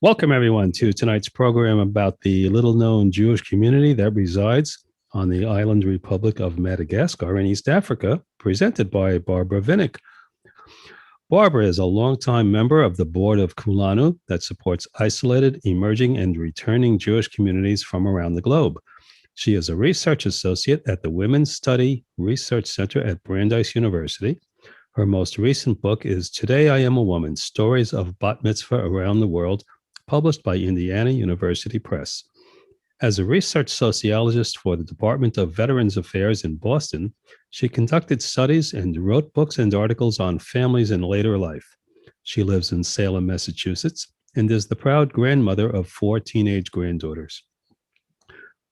Welcome, everyone, to tonight's program about the little-known Jewish community that resides on the island Republic of Madagascar in East Africa, presented by Barbara Vinick. Barbara is a longtime member of the board of Kulanu that supports isolated, emerging, and returning Jewish communities from around the globe. She is a research associate at the Women's Study Research Center at Brandeis University. Her most recent book is Today I Am a Woman, Stories of Bat Mitzvah Around the World, published by Indiana University Press. As a research sociologist for the Department of Veterans Affairs in Boston, she conducted studies and wrote books and articles on families in later life. She lives in Salem, Massachusetts, and is the proud grandmother of 4 teenage granddaughters.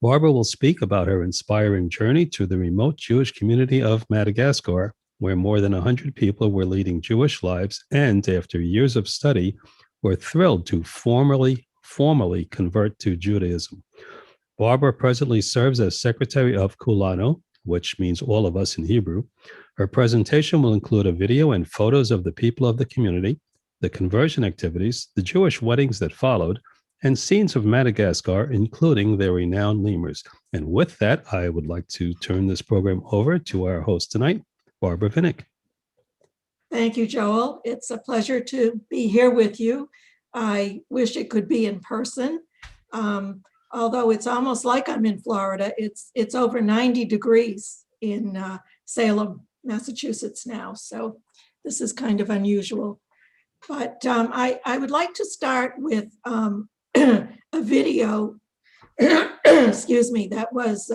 Barbara will speak about her inspiring journey to the remote Jewish community of Madagascar, where more than 100 people were leading Jewish lives and, after years of study, were thrilled to formally convert to Judaism. Barbara presently serves as secretary of Kulanu, which means all of us in Hebrew. Her presentation will include a video and photos of the people of the community, the conversion activities, the Jewish weddings that followed, and scenes of Madagascar, including their renowned lemurs. And with that, I would like to turn this program over to our host tonight, Barbara Vinick. Thank you, Joel. It's a pleasure to be here with you. I wish it could be in person. Although it's almost like I'm in Florida. It's over 90 degrees in Salem, Massachusetts now. So this is kind of unusual. But I would like to start with a video, excuse me, that was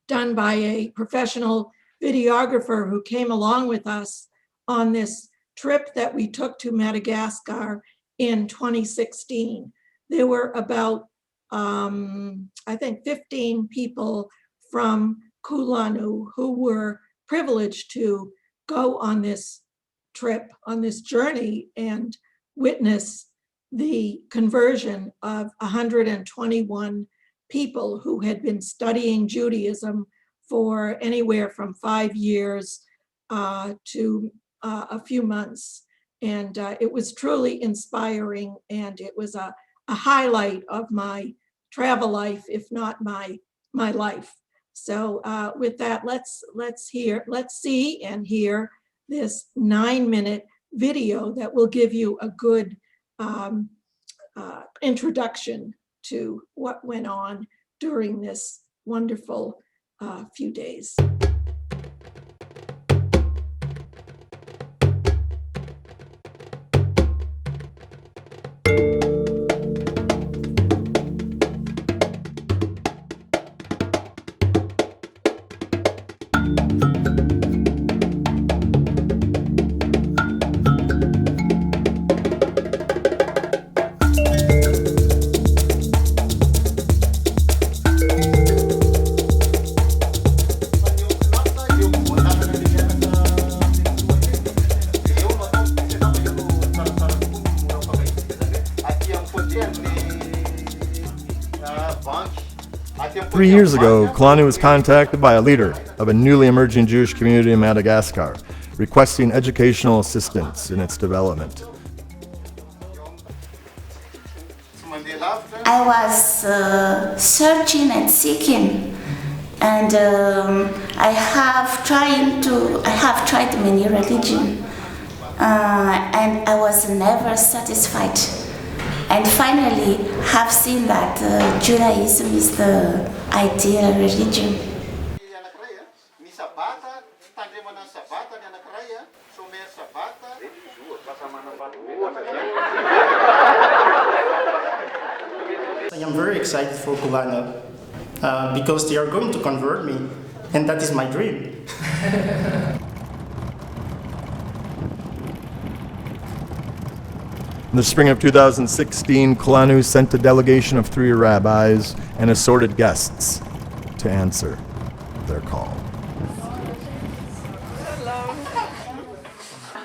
done by a professional videographer who came along with us on this trip that we took to Madagascar in 2016. There were about, I think, 15 people from Kulanu who were privileged to go on this trip, on this journey, and witness the conversion of 121 people who had been studying Judaism for anywhere from 5 years to a few months. And it was truly inspiring, and it was a highlight of my travel life, if not my life. So with that, let's see and hear this 9-minute video that will give you a good introduction to what went on during this wonderful few days. 3 years ago, Kulanu was contacted by a leader of a newly emerging Jewish community in Madagascar, requesting educational assistance in its development. I was searching and seeking, and I have tried many religions, and I was never satisfied. And finally, have seen that Judaism is the ideal religion. I am very excited for Kulanu because they are going to convert me, and that is my dream. In the spring of 2016, Kulanu sent a delegation of 3 rabbis and assorted guests to answer their call.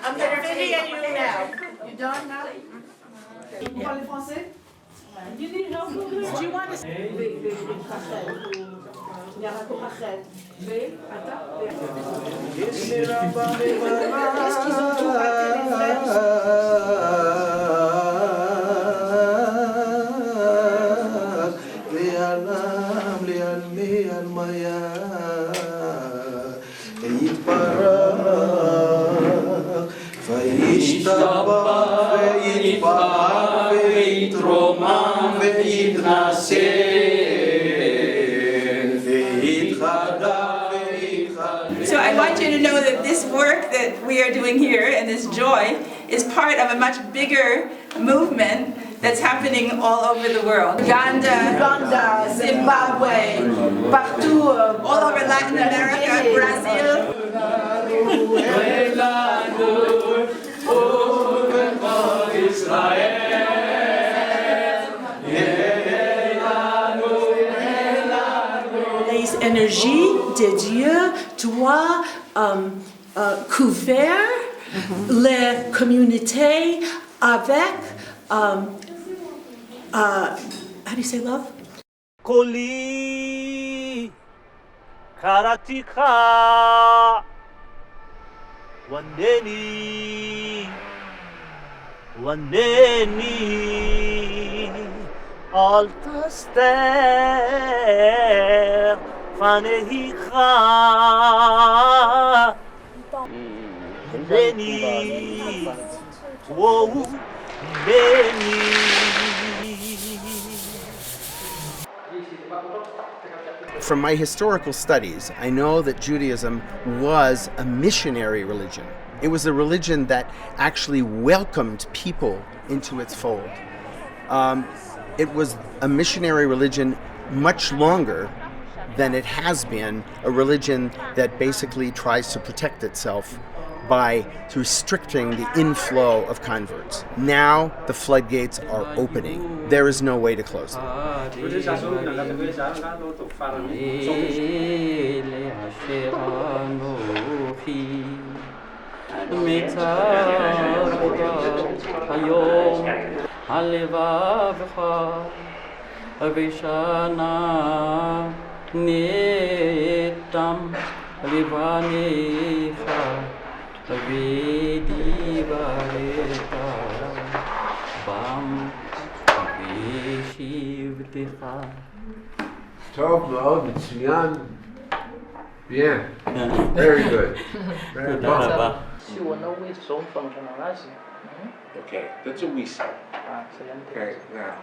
I'm going to video you now. You done now? Vous parlez français? Do you need help? Do you want to... Qu'est-ce qu'ils ont tout raté les So I want you to know that this work that we are doing here and this joy is part of a much bigger movement that's happening all over the world. Uganda, Zimbabwe, partout, all over Latin America, Brazil. Les énergies de Dieu doivent couvrir les communautés avec, how do you say love? Koli Karatika Wandeni Altaster Fanehicha Wandeni Whoa Wandeni. From my historical studies, I know that Judaism was a missionary religion. It was a religion that actually welcomed people into its fold. It was a missionary religion much longer than it has been a religion that basically tries to protect itself by restricting the inflow of converts. Now the floodgates are opening. There is no way to close them. טוב מאוד, מצוין. Bien. Very good. Very well. Okay, that's what we say. Okay, now.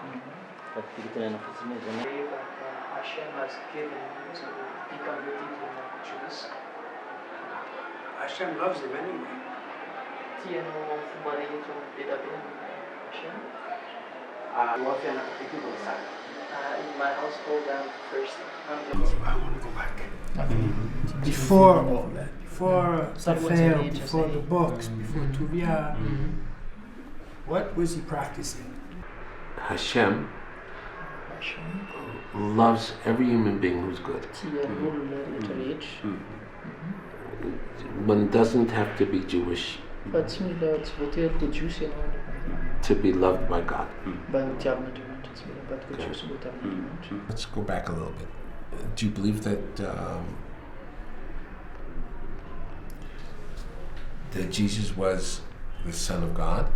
Hashem has given to be converted to Jews. Hashem loves him anyway. In my household, I'm first. I want to go back. Before all that, before Sefer, before the books, before Tuvia, what was he practicing? Hashem loves every human being who's good. One doesn't have to be Jewish to be loved by God. Let's go back a little bit. Do you believe that that Jesus was the Son of God?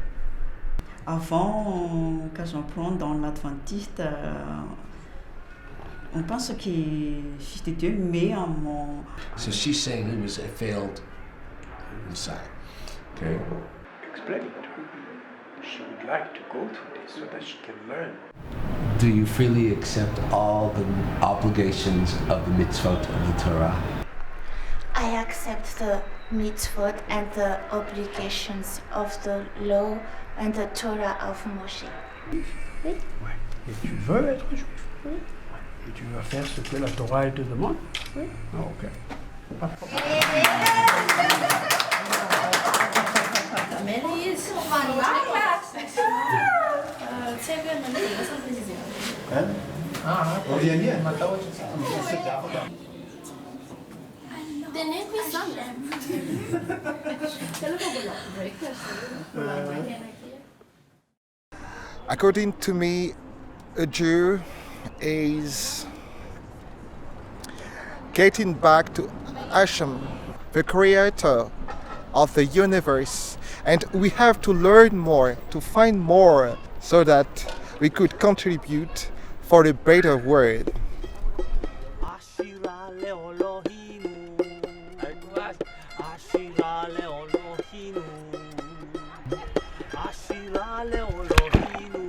Avant, quand j'en dans l'Adventiste, on pense que c'était Dieu, mais en mon... So she's saying he was a failed Messiah. Okay. Explain it to her. She would like to go through this so that she can learn. Do you freely accept all the obligations of the mitzvot of the Torah? I accept the mitzvot and the obligations of the law and the Torah of Moshe. Oui. Et tu veux être juif? Oui. Et tu veux faire ce que la Torah te demande? Oui. Ah, ok. According to me, a Jew is getting back to Hashem, the creator of the universe, and we have to learn more, to find more, so that we could contribute for a better world. Ashira leOlohinu. Ashira leOlohinu. Ashira leOlohinu.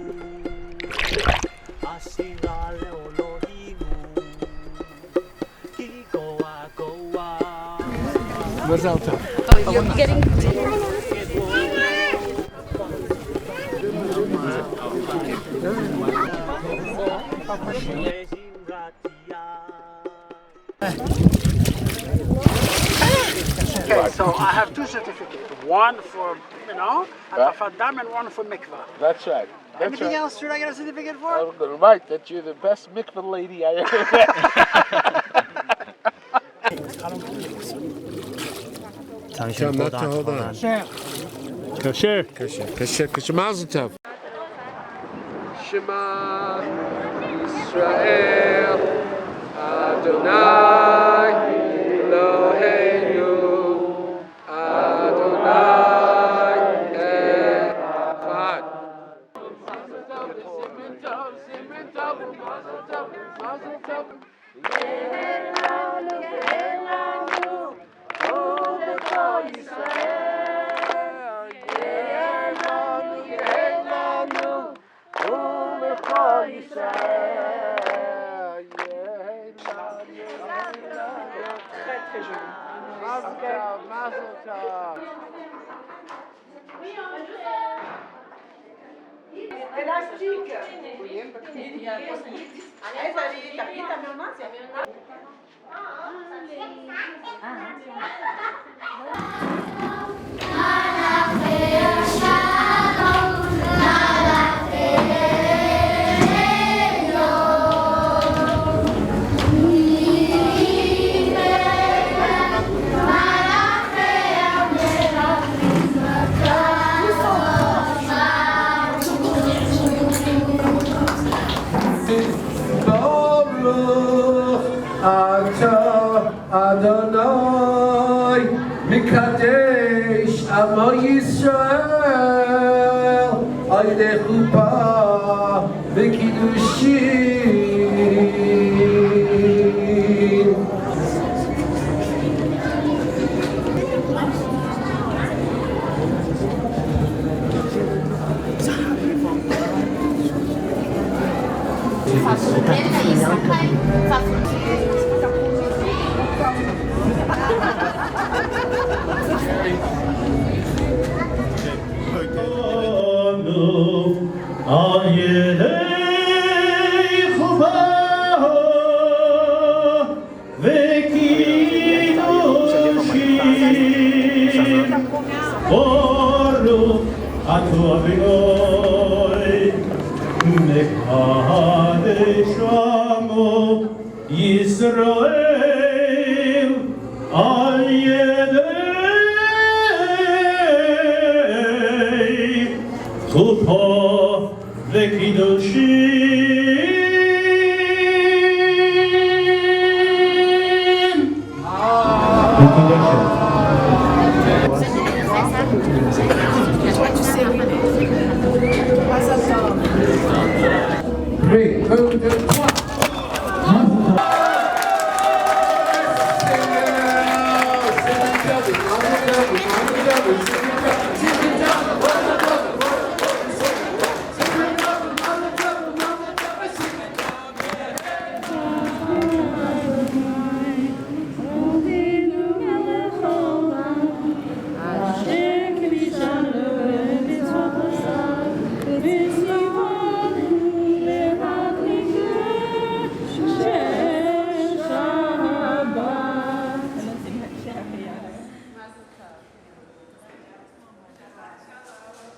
Ashira leOlohinu. Ki goa goa. Mazal tov. Oh, you're getting. Okay, so I have two certificates. One for, Afadam and one for mikvah. That's right. That's Anything right. else should I get a certificate for? I'm going to write that you're the best mikvah lady I ever met. Hold on. Kasher. Kasher. Mazel tov. Shema Yisrael Adonai Eloheinu Adonai Echad. Adonai Mikadesh Amo Yisrael Aydei Chupa V'Kiddushin. Yisrael al yedei chupa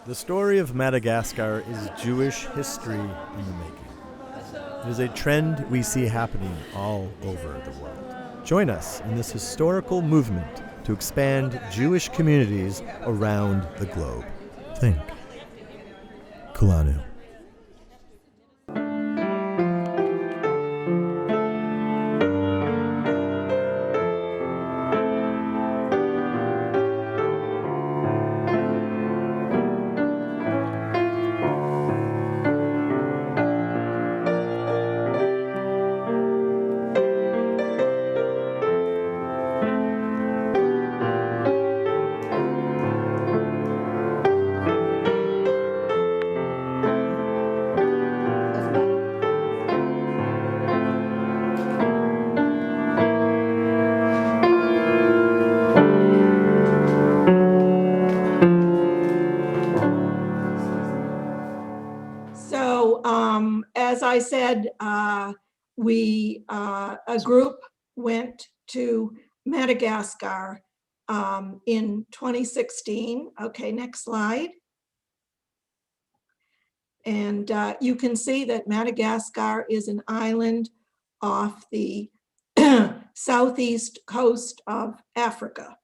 The story of Madagascar is Jewish history in the making. It is a trend we see happening all over the world. Join us in this historical movement to expand Jewish communities around the globe. Think. Kulanu. said, a group went to Madagascar in 2016. Okay, next slide. And you can see that Madagascar is an island off the southeast coast of Africa.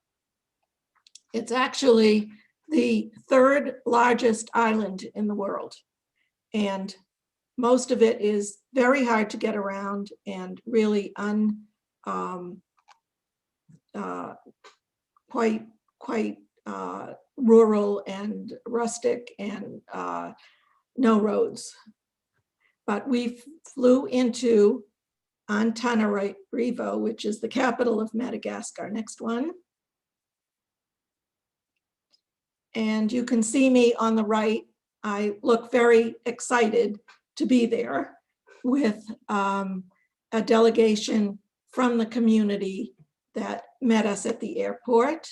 It's actually the third largest island in the world. And most of it is very hard to get around and really quite rural and rustic and no roads. But we flew into Antananarivo, which is the capital of Madagascar. Next one. And you can see me on the right. I look very excited to be there with a delegation from the community that met us at the airport.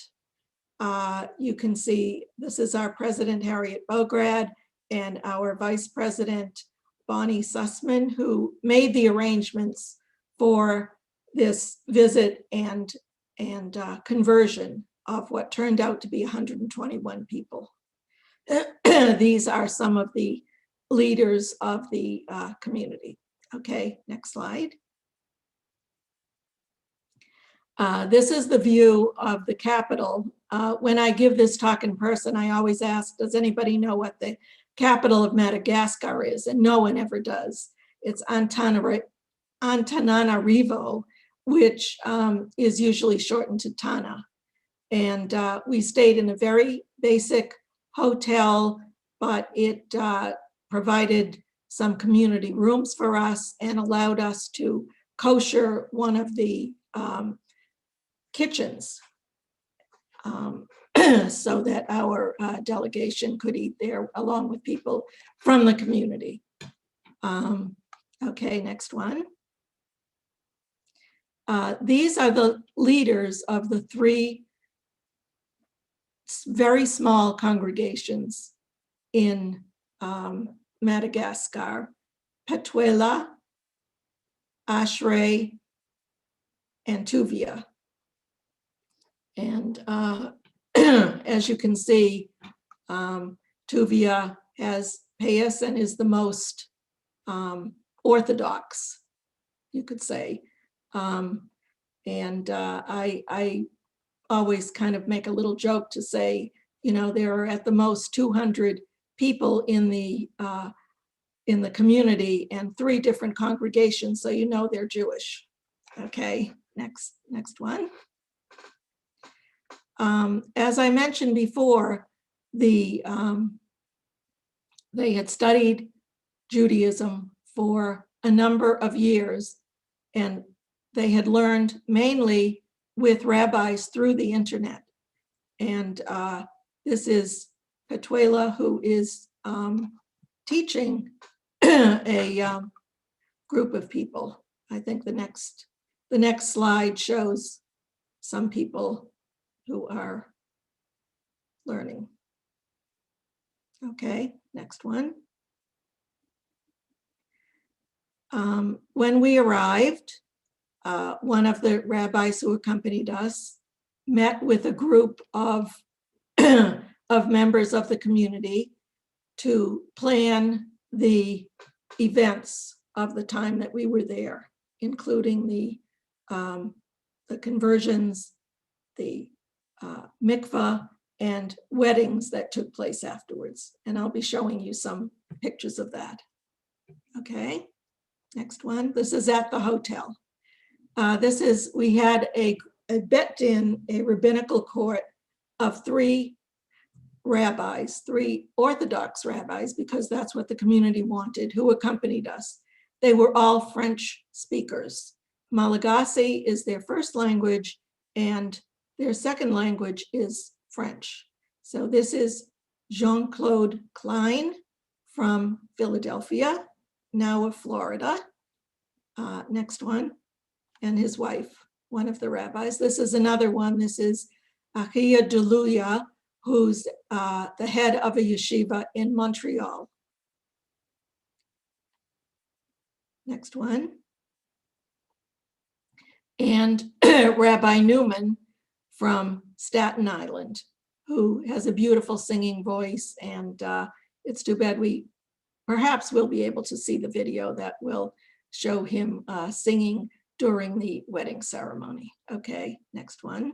You can see this is our president, Harriet Bograd, and our vice president, Bonnie Sussman, who made the arrangements for this visit and conversion of what turned out to be 121 people. These are some of the leaders of the community. Okay, next slide. This is the view of the capital. When I give this talk in person, I always ask, does anybody know what the capital of Madagascar is? And no one ever does. It's Antananarivo, which is usually shortened to Tana. And we stayed in a very basic hotel, but it provided some community rooms for us and allowed us to kosher one of the kitchens so that our delegation could eat there along with people from the community. Okay, next one. These are the leaders of the three very small congregations in Madagascar: Petuela, Ashray, and Tuvia. And as you can see, Tuvia has Payas and is the most orthodox, you could say. I always kind of make a little joke to say, you know, there are at the most 200 people in the community and 3 different congregations, so you know they're Jewish. Okay, next one. As I mentioned before, they had studied Judaism for a number of years, and they had learned mainly with rabbis through the internet. And this is Petuela, who is teaching a group of people. I think the next slide shows some people who are learning. Okay, next one. When we arrived, one of the rabbis who accompanied us met with a group of members of the community to plan the events of the time that we were there, including the conversions, the mikvah, and weddings that took place afterwards. And I'll be showing you some pictures of that. Okay, next one. This is at the hotel. We had a bet-in, a rabbinical court of 3 rabbis, 3 Orthodox rabbis, because that's what the community wanted, who accompanied us. They were all French speakers. Malagasy is their first language, and their second language is French. So this is Jean-Claude Klein from Philadelphia, now of Florida. Next one. And his wife, one of the rabbis. This is another one. This is Achia Deluya, who's the head of a yeshiva in Montreal. Next one. And Rabbi Newman from Staten Island, who has a beautiful singing voice. And it's too bad perhaps we'll be able to see the video that will show him singing during the wedding ceremony. Okay, next one.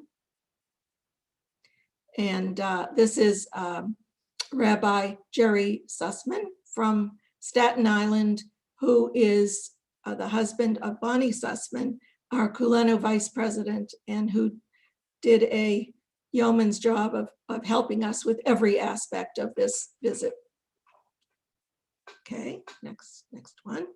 And this is Rabbi Jerry Sussman from Staten Island, who is the husband of Bonnie Sussman, our Kuleno vice president, and who did a yeoman's job of helping us with every aspect of this visit. Okay, next one.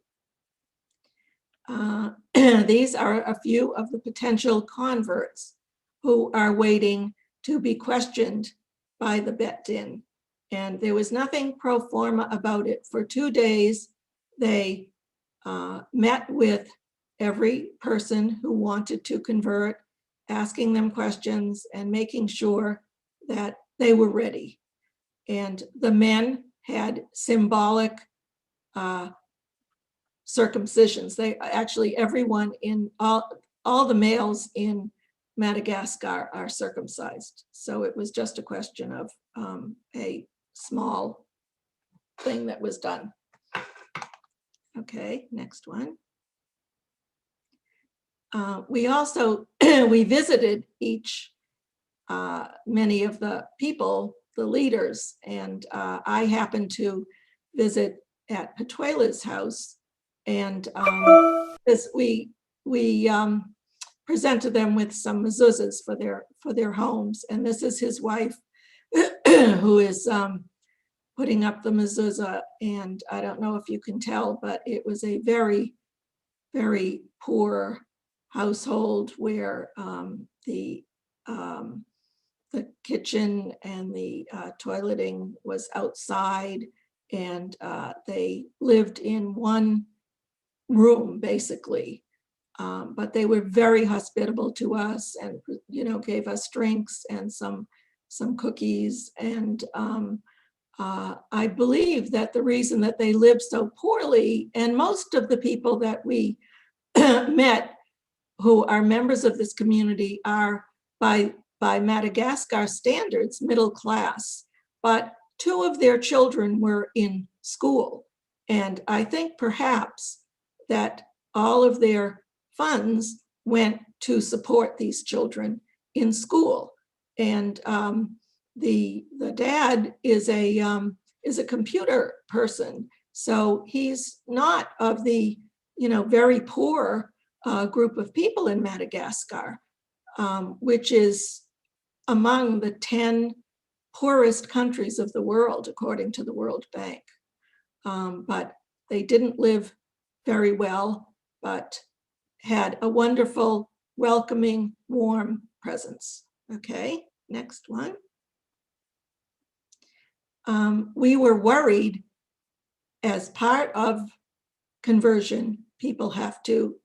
These are a few of the potential converts who are waiting to be questioned by the Bet Din. And there was nothing pro forma about it. For 2 days, they met with every person who wanted to convert, asking them questions and making sure that they were ready. And the men had symbolic circumcisions. They actually, everyone in all the males in Madagascar are circumcised. So it was just a question of a small thing that was done. Okay, next one. We also, we visited many of the people, the leaders, and I happened to visit at Petuela's house, and we presented them with some mezuzahs for their homes, and this is his wife who is putting up the mezuzah, and I don't know if you can tell, but it was a very, very poor household where the kitchen and the toileting was outside, and they lived in one room basically, but they were very hospitable to us, and gave us drinks and some cookies, and I believe that the reason that they lived so poorly, and most of the people that we met who are members of this community are by Madagascar standards middle class, but 2 of their children were in school, and I think perhaps that all of their funds went to support these children in school. And the dad is a computer person, so he's not of the very poor group of people in Madagascar, which is among the 10 poorest countries of the world, according to the World Bank. But they didn't live very well, but had a wonderful, welcoming, warm presence. Okay, next one. We were worried, as part of conversion, people have to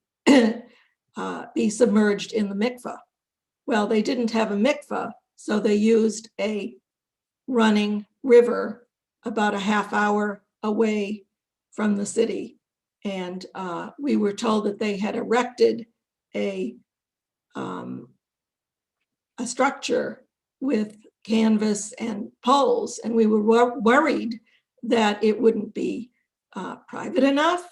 be submerged in the mikveh. Well, they didn't have a mikveh, so they used a running river about a half hour away from the city. And we were told that they had erected a structure with canvas and poles, and we were worried that it wouldn't be private enough,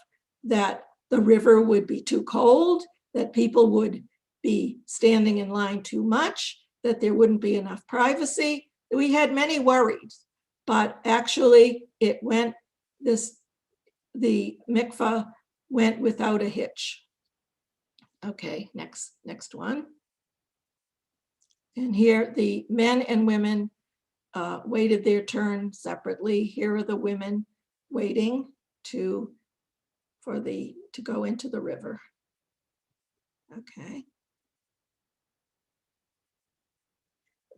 that the river would be too cold, that people would be standing in line too much, that there wouldn't be enough privacy. We had many worries, but actually the mikveh went without a hitch. Okay, next one. And here the men and women waited their turn separately. Here are the women waiting to go into the river. Okay.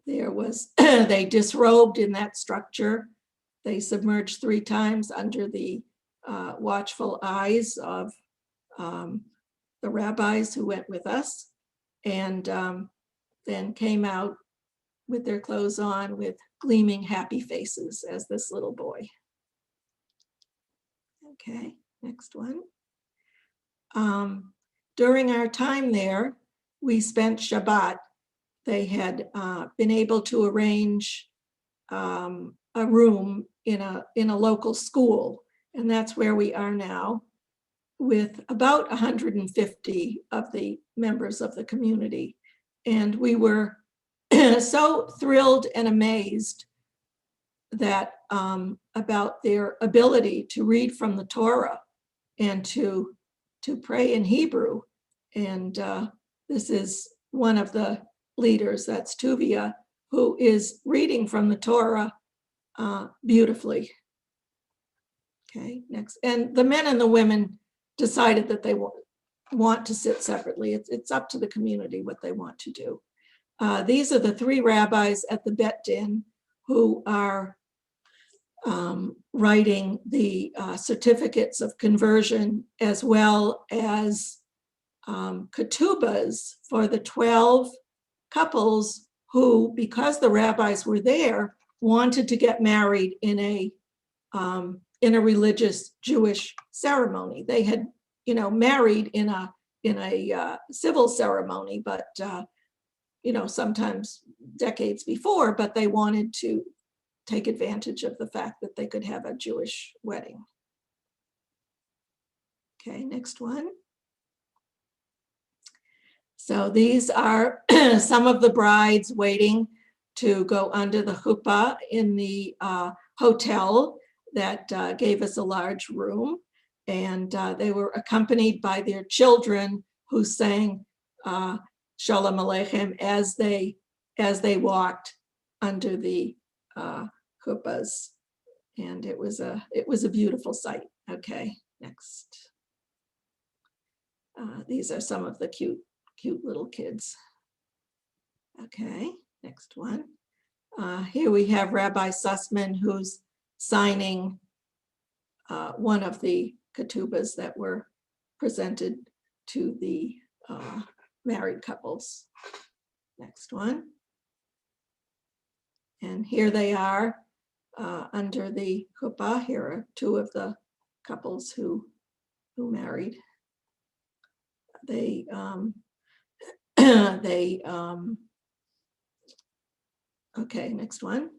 There was, they disrobed in that structure. They submerged 3 times under the watchful eyes of the rabbis who went with us, and then came out with their clothes on with gleaming happy faces as this little boy. Okay, next one. During our time there, we spent Shabbat. They had been able to arrange a room in a local school, and that's where we are now, with about 150 of the members of the community. And we were so thrilled and amazed that about their ability to read from the Torah and to pray in Hebrew. And this is one of the leaders, that's Tuvia, who is reading from the Torah beautifully. Okay, next. And the men and the women decided that they want to sit separately. It's up to the community what they want to do. These are the three rabbis at the Bet Din who are writing the certificates of conversion, as well as ketubas for the 12 couples who, because the rabbis were there, wanted to get married in a religious Jewish ceremony. They had, married in a civil ceremony, but sometimes decades before. But they wanted to take advantage of the fact that they could have a Jewish wedding. Okay, next one. So these are some of the brides waiting to go under the chuppah in the hotel that gave us a large room. And they were accompanied by their children who sang Shalom Aleichem as they walked under the chuppahs. And it was a beautiful sight. Okay, next. These are some of the cute little kids. Okay, next one. Here we have Rabbi Sussman, who's signing one of the ketubas that were presented to the married couples. Next one. And here they are under the chuppah. Here are two of the couples who married. Okay, next one.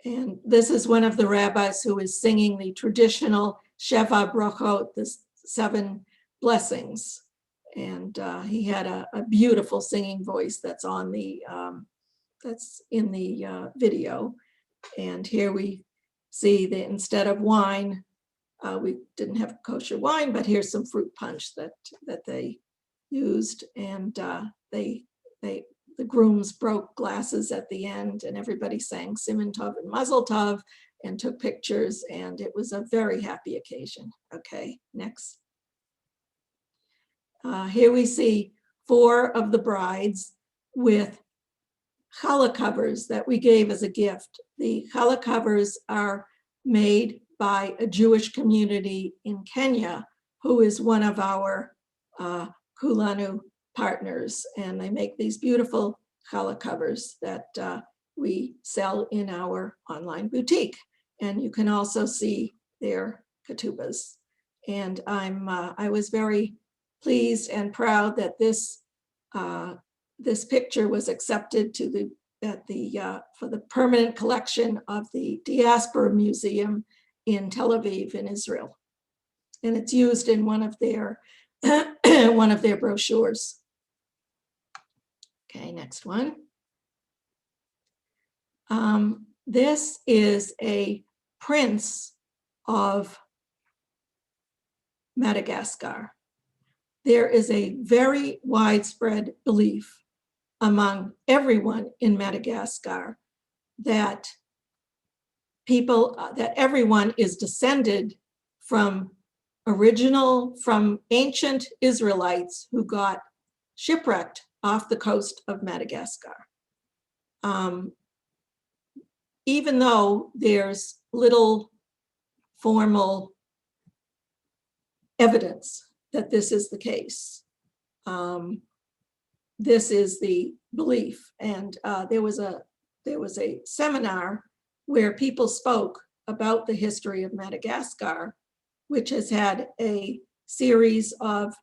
And this is one of the rabbis who is singing the traditional Sheva Brachot, the 7 blessings. And he had a beautiful singing voice that's on the that's in the video. And here we see that instead of wine, we didn't have kosher wine, but here's some fruit punch that they used. And the grooms broke glasses at the end, and everybody sang Siman Tov and Mazel Tov and took pictures, and it was a very happy occasion. Okay, next. Here we see 4 of the brides with challah covers that we gave as a gift. The challah covers are made by a Jewish community in Kenya, who is one of our Kulanu partners, and they make these beautiful challah covers that we sell in our online boutique. And you can also see their ketubas. And I was very pleased and proud that this picture was accepted to for the permanent collection of the Diaspora Museum in Tel Aviv in Israel. And it's used in one of their brochures. Okay, next one. This is a prince of Madagascar. There is a very widespread belief among everyone in Madagascar that everyone is descended from ancient Israelites who got shipwrecked off the coast of Madagascar. Even though there's little formal evidence that this is the case, this is the belief. And there was a seminar where people spoke about the history of Madagascar, which has had a series of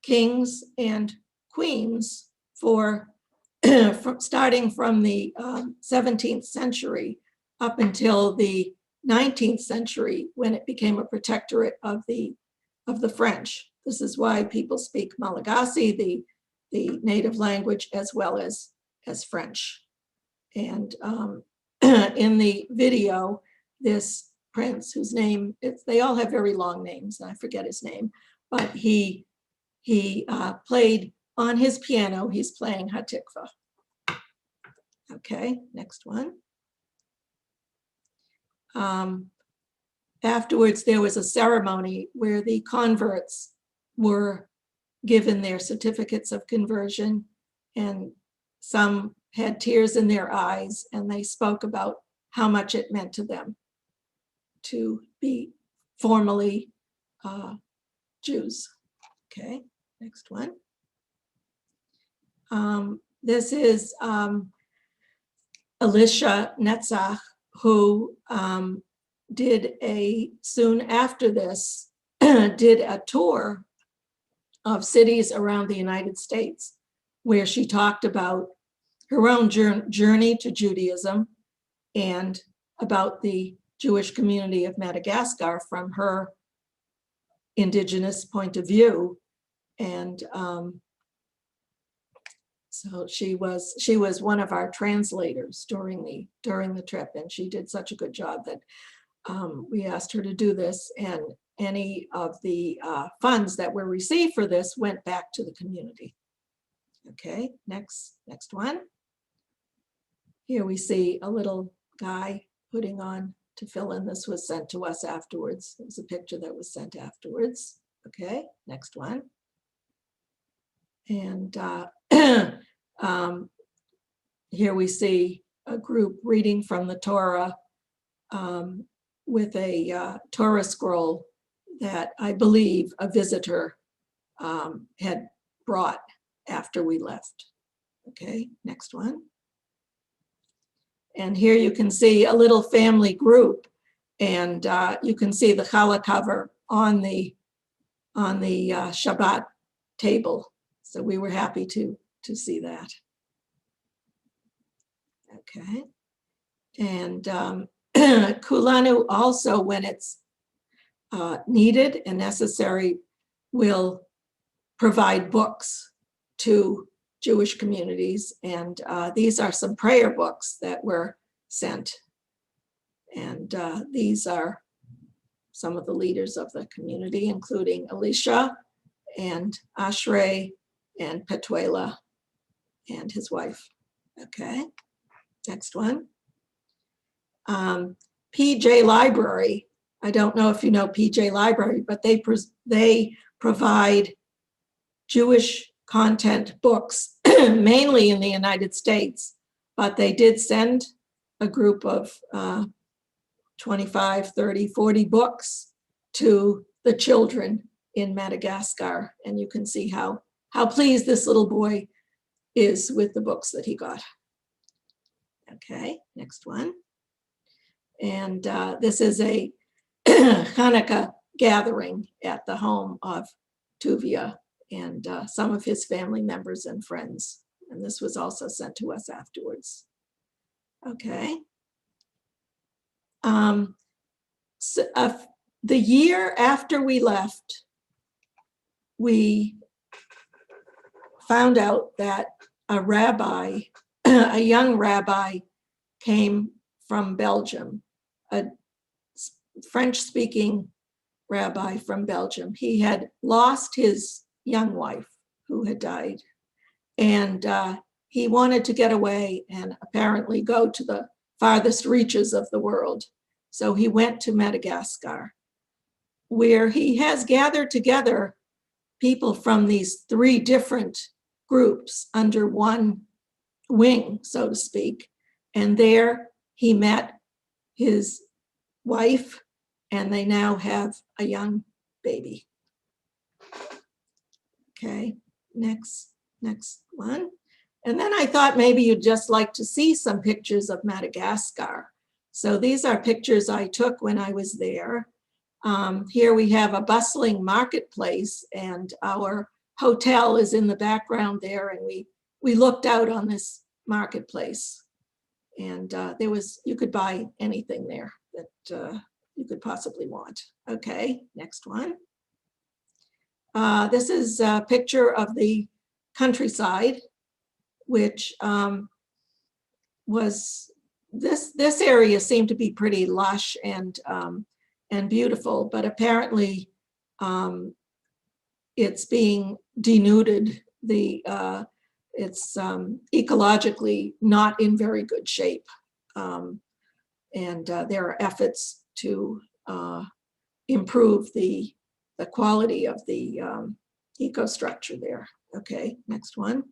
kings and queens starting from the 17th century up until the 19th century, when it became a protectorate of the French. This is why people speak Malagasy, the native language, as well as French. And in the video, this prince, whose name, they all have very long names, and I forget his name, but he played on his piano, he's playing Hatikva. Okay, next one. Afterwards, there was a ceremony where the converts were given their certificates of conversion, and some had tears in their eyes, and they spoke about how much it meant to them to be formally Jews. Okay, next one. This is Alicia Netzach, who soon after this, did a tour of cities around the United States, where she talked about her own journey to Judaism and about the Jewish community of Madagascar from her indigenous point of view. And so she was one of our translators during the trip, and she did such a good job that we asked her to do this, and any of the funds that were received for this went back to the community. Okay, next one. Here we see a little guy putting on tefillin. This was sent to us afterwards. It was a picture that was sent afterwards. Okay, next one. And here we see a group reading from the Torah with a Torah scroll that I believe a visitor had brought after we left. Okay, next one. And here you can see a little family group, and you can see the challah cover on the Shabbat table. So we were happy to see that. Okay, and Kulanu also, when it's needed and necessary, will provide books to Jewish communities, and these are some prayer books that were sent, and these are some of the leaders of the community, including Elisha and Ashrei and Petuela and his wife. Okay, next one. PJ Library, I don't know if you know PJ Library, but they provide Jewish content books, mainly in the United States, but they did send a group of 25, 30, 40 books to the children in Madagascar. And you can see how pleased this little boy is with the books that he got. Okay, next one. And this is a Hanukkah gathering at the home of Tuvia and some of his family members and friends. And this was also sent to us afterwards. Okay. So, the year after we left, we found out that a rabbi, a young rabbi, came from Belgium, a French-speaking rabbi from Belgium. He had lost his young wife who had died, and he wanted to get away and apparently go to the farthest reaches of the world. So he went to Madagascar, where he has gathered together people from these three different groups under one wing, so to speak. And there he met his wife, and they now have a young baby. Okay, next one. And then I thought maybe you'd just like to see some pictures of Madagascar. So these are pictures I took when I was there. Here we have a bustling marketplace, and our hotel is in the background there, and we looked out on this marketplace, and you could buy anything there that you could possibly want. Okay, next one. This is a picture of the countryside, which was this area seemed to be pretty lush and beautiful, but apparently it's being denuded. It's ecologically not in very good shape, and there are efforts to improve the quality of the ecostructure there. Okay, next one.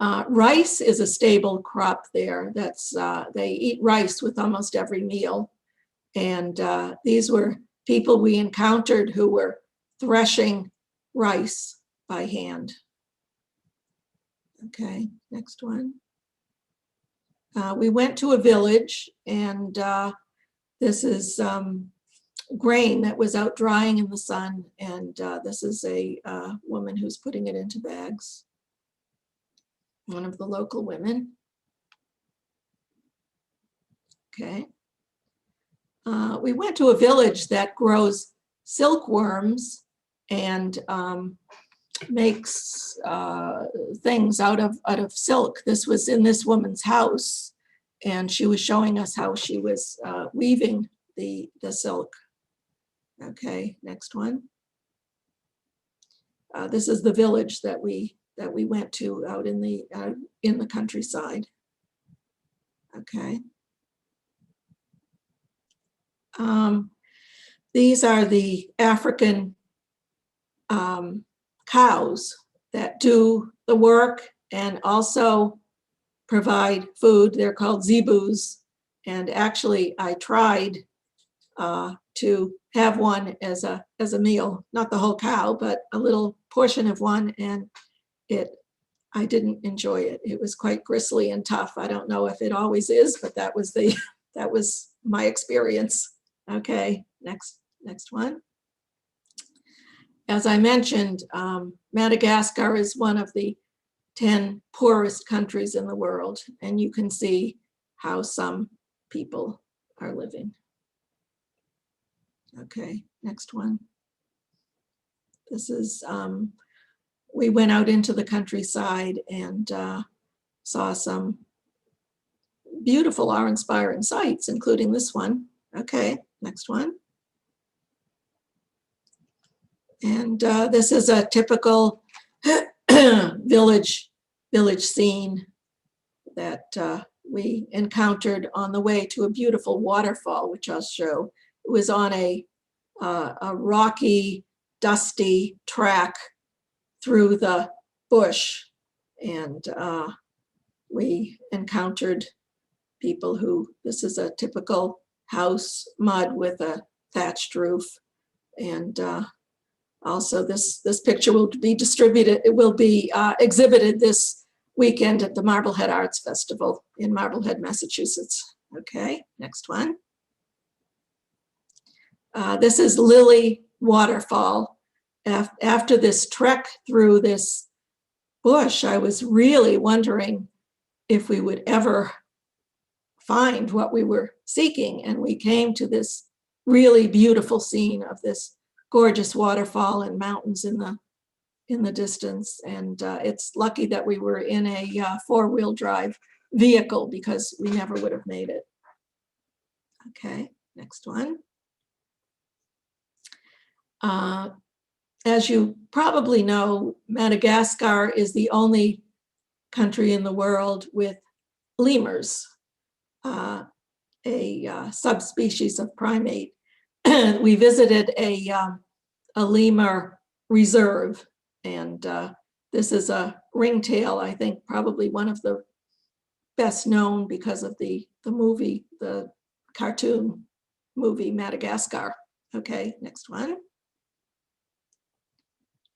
Rice is a staple crop there. They eat rice with almost every meal. And these were people we encountered who were threshing rice by hand. Okay, next one. We went to a village, and this is grain that was out drying in the sun. And this is a woman who's putting it into bags. One of the local women. Okay. We went to a village that grows silkworms and makes things out of silk. This was in this woman's house, and she was showing us how she was weaving the silk. Okay, next one. This is the village that we went to out in the countryside. Okay. These are the African cows that do the work and also provide food. They're called zebus. And actually, I tried to have one as a meal, not the whole cow, but a little portion of one, and I didn't enjoy it. It was quite gristly and tough. I don't know if it always is, but that was my experience. Okay, next one. As I mentioned, Madagascar is one of the 10 poorest countries in the world, and you can see how some people are living. Okay, next one. This is, we went out into the countryside and saw some beautiful awe-inspiring sights, including this one. Okay, next one. And this is a typical village scene that we encountered on the way to a beautiful waterfall, which I'll show. It was on a rocky, dusty track through the bush, and we encountered people who, this is a typical house, mud with a thatched roof, and also this picture will be distributed, it will be exhibited this weekend at the Marblehead Arts Festival in Marblehead, Massachusetts. Okay, next one. This is Lily Waterfall. After this trek through this bush, I was really wondering if we would ever find what we were seeking. And we came to this really beautiful scene of this gorgeous waterfall and mountains in the distance. And it's lucky that we were in a four-wheel drive vehicle, because we never would have made it. Okay, next one. As you probably know, Madagascar is the only country in the world with lemurs, a subspecies of primate. We visited a lemur reserve, and this is a ringtail, I think probably one of the best known because of the movie, the cartoon movie Madagascar. Okay, next one.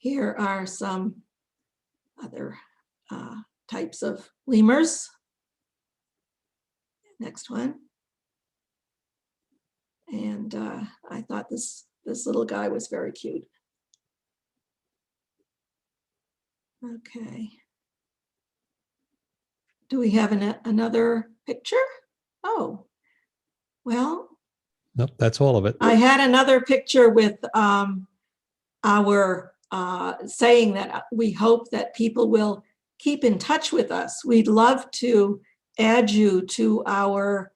Here are some other types of lemurs. Next one. And I thought this little guy was very cute. Okay. Do we have another picture? Oh, well. Nope, that's all of it. I had another picture with our saying that we hope that people will keep in touch with us. We'd love to add you to our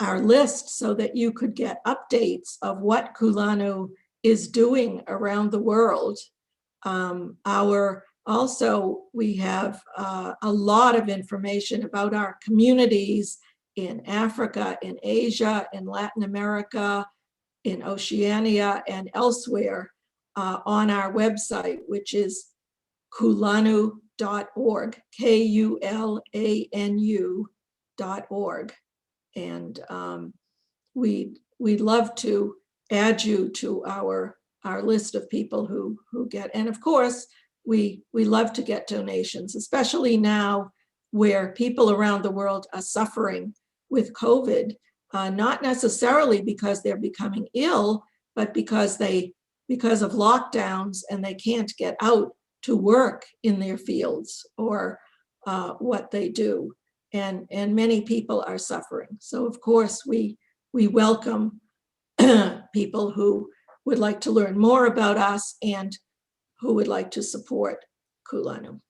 list so that you could get updates of what Kulanu is doing around the world. Also, we have a lot of information about our communities in Africa, in Asia, in Latin America, in Oceania, and elsewhere on our website, which is kulanu.org, KULANU.org. And we'd love to add you to our list of people who get, and of course, we love to get donations, especially now where people around the world are suffering with COVID, not necessarily because they're becoming ill, but because of lockdowns and they can't get out to work in their fields or what they do. And many people are suffering. So of course, we welcome people who would like to learn more about us and who would like to support Kulanu.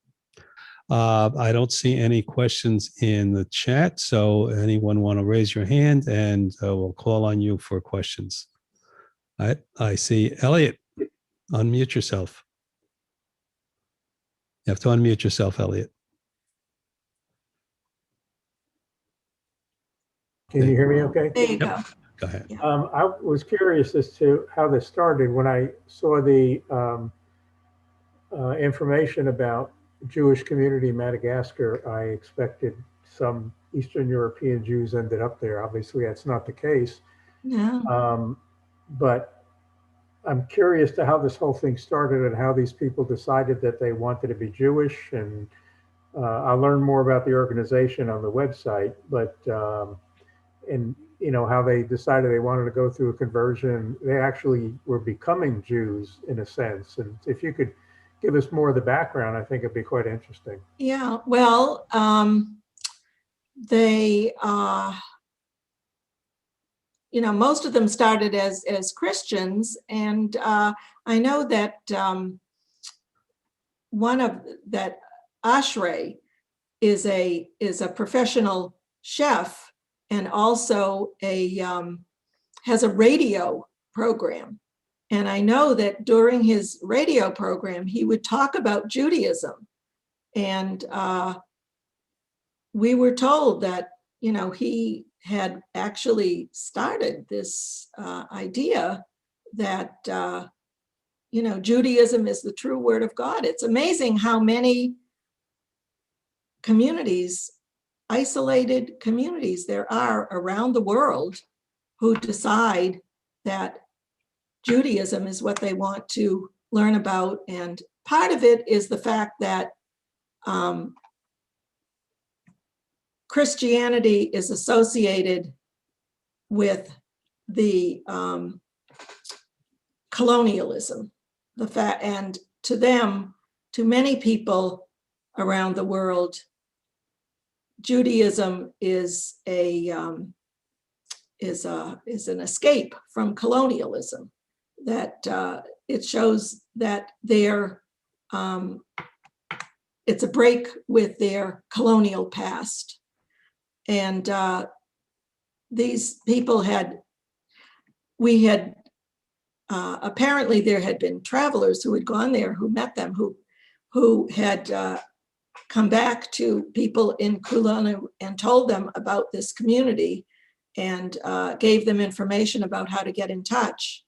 I don't see any questions in the chat, so anyone want to raise your hand and we'll call on you for questions. I see Elliot. Unmute yourself. You have to unmute yourself, Elliot. Can you hear me okay? There you go. Go ahead. I was curious as to how this started. When I saw the information about Jewish Community Madagascar, I expected some Eastern European Jews ended up there. Obviously, that's not the case. No. But I'm curious to how this whole thing started and how these people decided that they wanted to be Jewish. And I'll learn more about the organization on the website, but and you know how they decided they wanted to go through a conversion. They actually were becoming Jews in a sense. And if you could give us more of the background, I think it'd be quite interesting. Yeah, well, they, you know, most of them started as Christians, and I know that Ashrei is a professional chef and also has a radio program. And I know that during his radio program, he would talk about Judaism. And we were told that, you know, he had actually started this idea that, you know, Judaism is the true word of God. It's amazing how many communities, isolated communities there are around the world who decide that Judaism is what they want to learn about. And part of it is the fact that Christianity is associated with the colonialism, and to them, to many people around the world, Judaism is an escape from colonialism. That it shows that it's a break with their colonial past. And these people apparently there had been travelers who had gone there who met them, who had come back to people in Kulanu and told them about this community and gave them information about how to get in touch.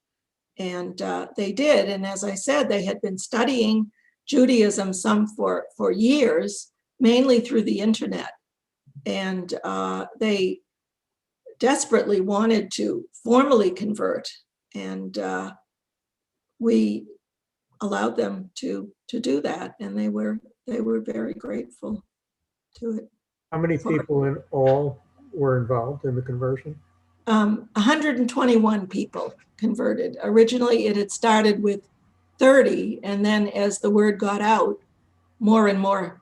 And they did. And as I said, they had been studying Judaism some for years, mainly through the internet. And they desperately wanted to formally convert. And we allowed them to do that. And they were very grateful to it. How many people in all were involved in the conversion? 121 people converted. Originally, it had started with 30, and then as the word got out, more and more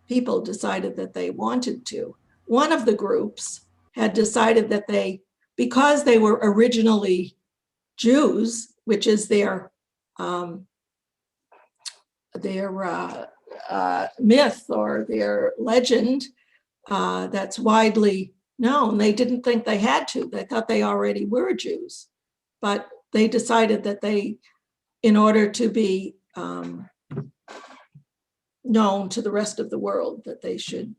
people decided that they wanted to. One of the groups had decided that because they were originally Jews, which is their myth or their legend that's widely known, they didn't think they had to. They thought they already were Jews, but they decided that in order to be known to the rest of the world, that they should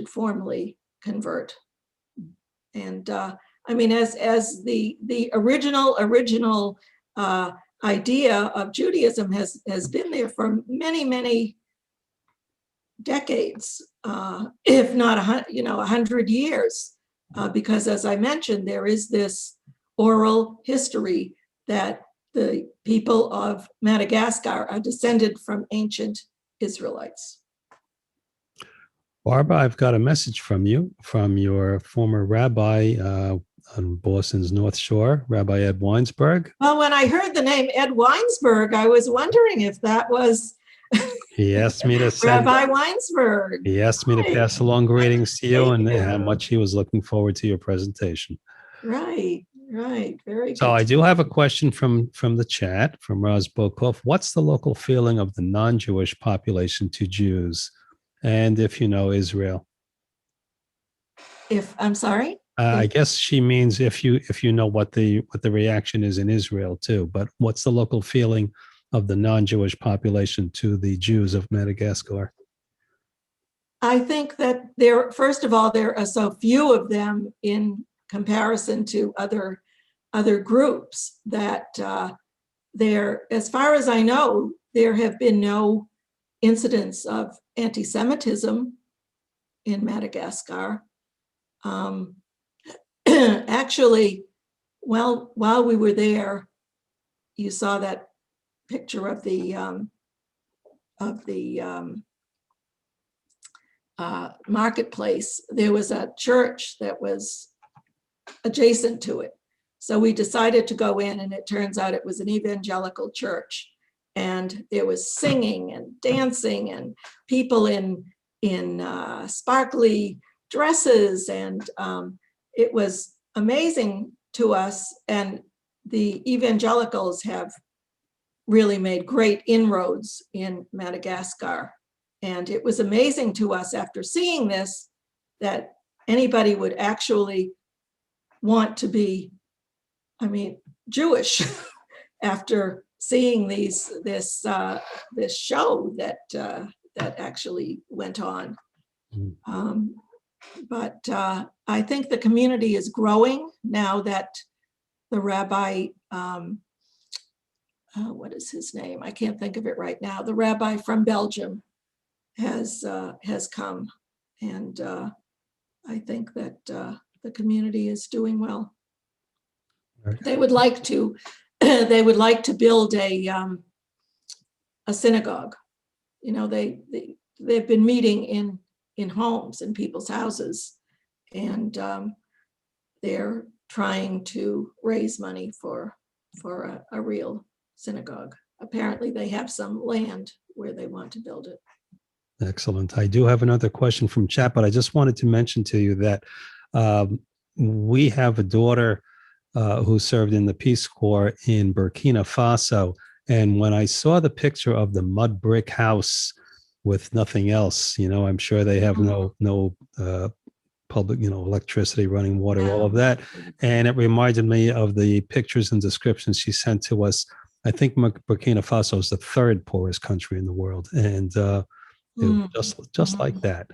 formally convert. And I mean, as the original idea of Judaism has been there for many decades, if not 100 years, because as I mentioned, there is this oral history that the people of Madagascar are descended from ancient Israelites. Barbara, I've got a message from you, from your former rabbi on Boston's North Shore, Rabbi Ed Weinsberg. Well, when I heard the name Ed Weinsberg, I was wondering if that was He asked me to send Rabbi Weinsberg. He asked me to pass along greetings to you and how much he was looking forward to your presentation. Right. Very good. So I do have a question from the chat, from Raz Bokov. What's the local feeling of the non-Jewish population to Jews? And if you know Israel? I'm sorry? I guess she means if you know what the reaction is in Israel too, but what's the local feeling of the non-Jewish population to the Jews of Madagascar? I think that first of all, there are so few of them in comparison to other groups that as far as I know, there have been no incidents of anti-Semitism in Madagascar. Actually, while we were there, you saw that picture of the marketplace. There was a church that was adjacent to it. So we decided to go in, and it turns out it was an evangelical church. And there was singing and dancing and people in sparkly dresses. And it was amazing to us. And the evangelicals have really made great inroads in Madagascar. And it was amazing to us after seeing this that anybody would actually want to be, Jewish after seeing this show that actually went on. But I think the community is growing now that the rabbi, what is his name? I can't think of it right now. The rabbi from Belgium has come, and I think that the community is doing well. They would like to build a synagogue. They've been meeting in homes, in people's houses, and they're trying to raise money for a real synagogue. Apparently, they have some land where they want to build it. Excellent. I do have another question from chat, but I just wanted to mention to you that we have a daughter who served in the Peace Corps in Burkina Faso. And when I saw the picture of the mud brick house with nothing else, I'm sure they have no public, electricity, running water, all of that. And it reminded me of the pictures and descriptions she sent to us. I think Burkina Faso is the third poorest country in the world. And just like that.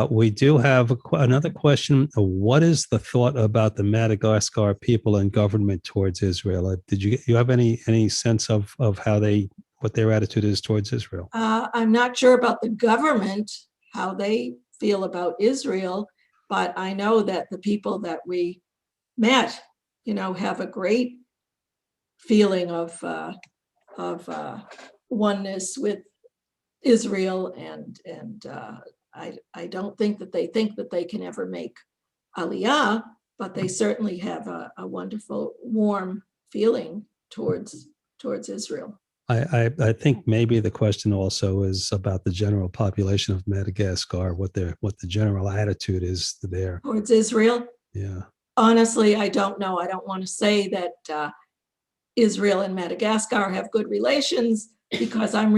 We do have another question. What is the thought about the Madagascar people and government towards Israel? Did you have any sense of what their attitude is towards Israel? I'm not sure about the government, how they feel about Israel, but I know that the people that we met, have a great feeling of oneness with Israel, and I don't think that they can ever make Aliyah, but they certainly have a wonderful, warm feeling towards Israel. I think maybe the question also is about the general population of Madagascar, what the general attitude is there. Towards Israel? Yeah. Honestly, I don't know. I don't want to say that Israel and Madagascar have good relations because I'm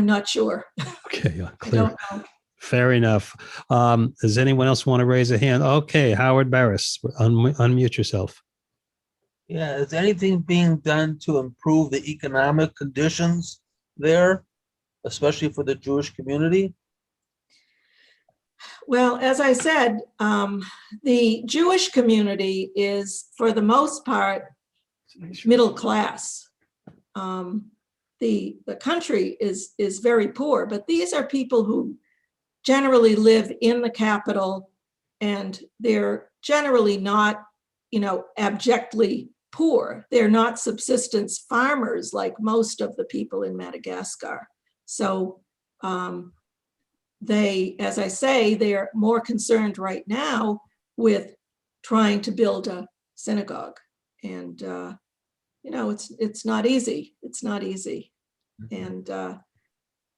not sure. Okay, I clear. don't know. Fair enough. Does anyone else want to raise a hand? Okay, Howard Barris, unmute yourself. Yeah, is anything being done to improve the economic conditions there, especially for the Jewish community? Well, as I said, the Jewish community is, for the most part, middle class. The country is very poor, but these are people who generally live in the capital, and they're generally not, abjectly poor. They're not subsistence farmers like most of the people in Madagascar. So they, as I say, they're more concerned right now with trying to build a synagogue. And, it's not easy. It's not easy. And,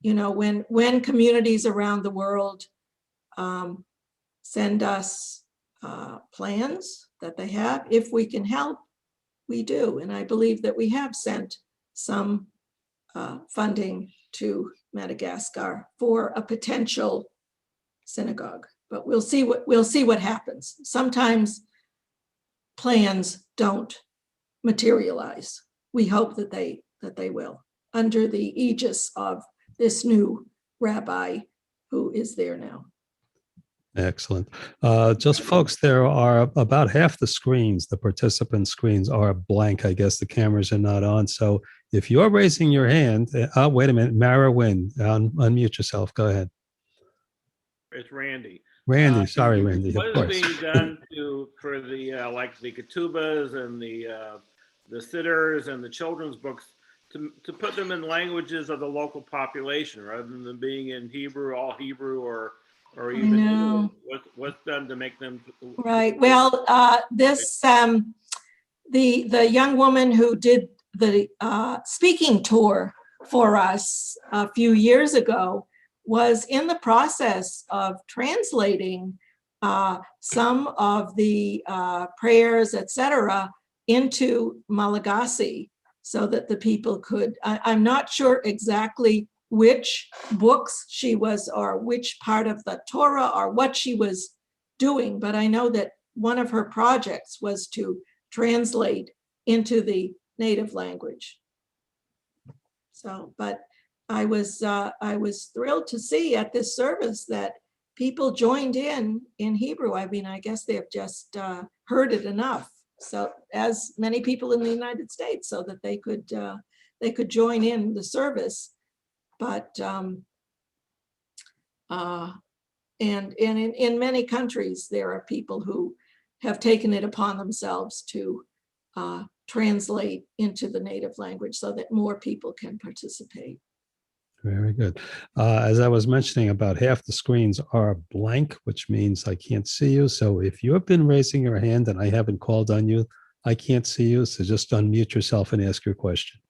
when communities around the world send us plans that they have, if we can help, we do. And I believe that we have sent some funding to Madagascar for a potential synagogue, but we'll see what happens. Sometimes plans don't materialize. We hope that they will, under the aegis of this new rabbi who is there now. Excellent. Just folks, there are about half the screens, the participant screens are blank. I guess the cameras are not on. So if you're raising your hand, wait a minute, Mara Wynn, unmute yourself. Go ahead. It's Randy. Randy, sorry, Randy. Of What is course. being done for the like the ketubas and the sidders and the children's books to put them in languages of the local population rather than being in Hebrew, all Hebrew, or even English? What's done to make them right? Well, the young woman who did the speaking tour for us a few years ago was in the process of translating some of the prayers, etc., into Malagasy so that the people could, I'm not sure exactly which books she was, or which part of the Torah, or what she was doing, but I know that one of her projects was to translate into the native language. So, but I was thrilled to see at this service that people joined in Hebrew. I mean, I guess they have just heard it enough. So, as many people in the United States, so that they could join in the service. But and in many countries, there are people who have taken it upon themselves to translate into the native language so that more people can participate. Very good. As I was mentioning, about half the screens are blank, which means I can't see you. So if you have been raising your hand and I haven't called on you, I can't see you. So just unmute yourself and ask your question.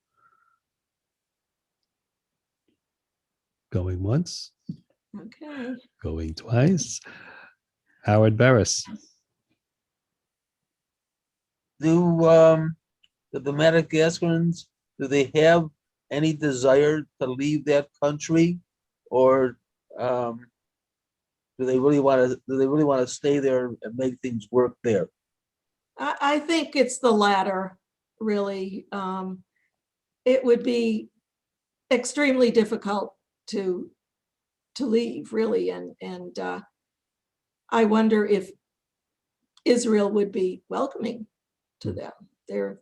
Going once. Okay. Going twice. Howard Barris. Do the Madagascarians, do they have any desire to leave that country, or do they really want to stay there and make things work there? I think it's the latter, really. It would be extremely difficult to leave, really, and I wonder if Israel would be welcoming to them. There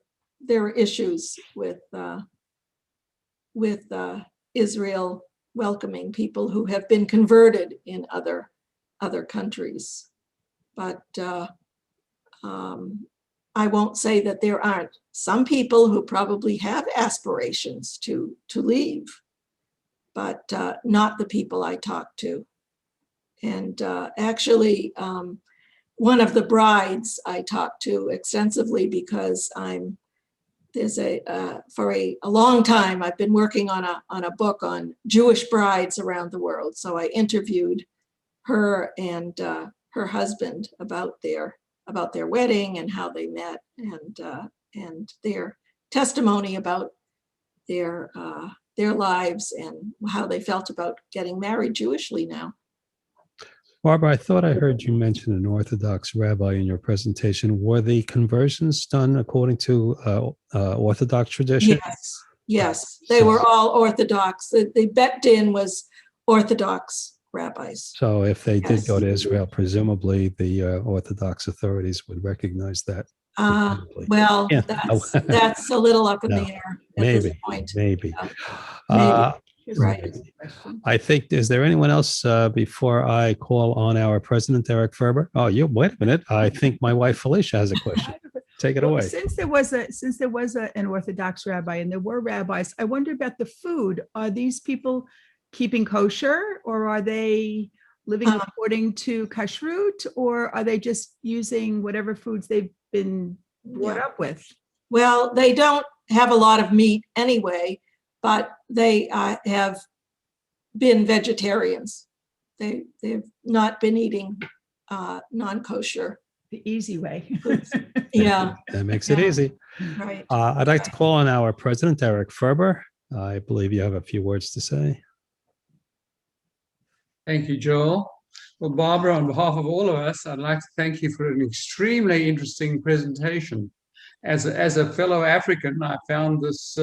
are issues with Israel welcoming people who have been converted in other countries, but I won't say that there aren't some people who probably have aspirations to leave, but not the people I talk to. And actually, one of the brides I talked to extensively because for a long time, I've been working on a book on Jewish brides around the world. So I interviewed her and her husband about their wedding and how they met and their testimony about their lives and how they felt about getting married Jewishly now. Barbara, I thought I heard you mention an Orthodox rabbi in your presentation. Were the conversions done according to Orthodox tradition? Yes, they were all Orthodox. The Bet Din was Orthodox rabbis. So if they did go to Israel, presumably the Orthodox authorities would recognize that. Well, that's a little up in the air at this point. Maybe. Right. I think, is there anyone else before I call on our president, Eric Ferber? Oh, wait a minute. I think my wife Felicia has a question. Take it away. Since there was an Orthodox rabbi and there were rabbis, I wonder about the food. Are these people keeping kosher, or are they living according to kashrut, or are they just using whatever foods they've been brought up with? Well, they don't have a lot of meat anyway, but they have been vegetarians. They've not been eating non-kosher. The easy way. Yeah. That makes it easy. Right. I'd like to call on our president, Eric Ferber. I believe you have a few words to say. Thank you, Joel. Well, Barbara, on behalf of all of us, I'd like to thank you for an extremely interesting presentation. As a fellow African, I found this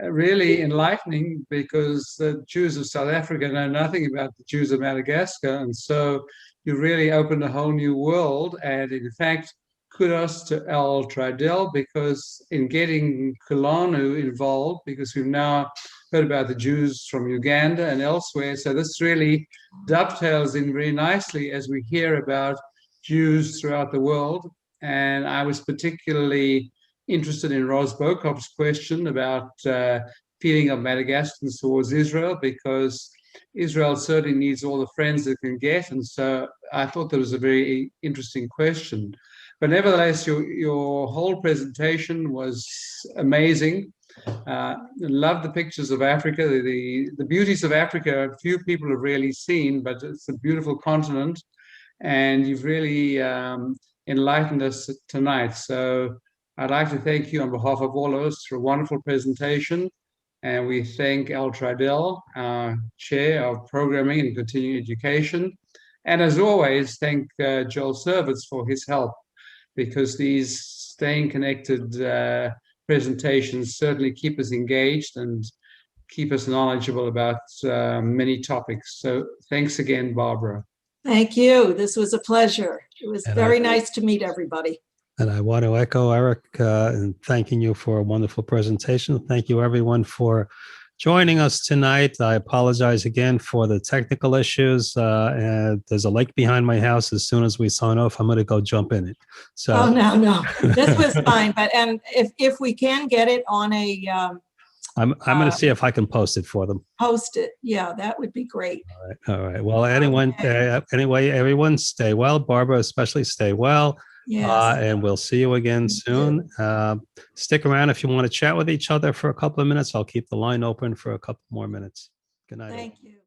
really enlightening because the Jews of South Africa know nothing about the Jews of Madagascar. And so you really opened a whole new world. And in fact, kudos to Al Tridell because in getting Kulanu involved, because we've now heard about the Jews from Uganda and elsewhere. So this really dovetails in very nicely as we hear about Jews throughout the world. And I was particularly interested in Ros Bokov's question about feeling of Madagascans towards Israel, because Israel certainly needs all the friends it can get. And so I thought that was a very interesting question. But nevertheless, your whole presentation was amazing. Love the pictures of Africa. The beauties of Africa, few people have really seen, but it's a beautiful continent. And you've really enlightened us tonight. So I'd like to thank you on behalf of all of us for a wonderful presentation. And we thank Al Tridell, our Chair of Programming and Continuing Education. And as always, thank Joel Servitz for his help, because these staying connected presentations certainly keep us engaged and keep us knowledgeable about many topics. So thanks again, Barbara. Thank you. This was a pleasure. It was very nice to meet everybody. And I want to echo Eric in thanking you for a wonderful presentation. Thank you, everyone, for joining us tonight. I apologize again for the technical issues. And there's a lake behind my house. As soon as we sign off, I'm going to go jump in it. So. Oh, no. This was fine. But if we can get it on a... I'm going to see if I can post it for them. Post it. Yeah, that would be great. All right. Well, anyway, everyone stay well. Barbara, especially stay well. Yes. And we'll see you again soon. Stick around if you want to chat with each other for a couple of minutes. I'll keep the line open for a couple more minutes. Good night. Thank you.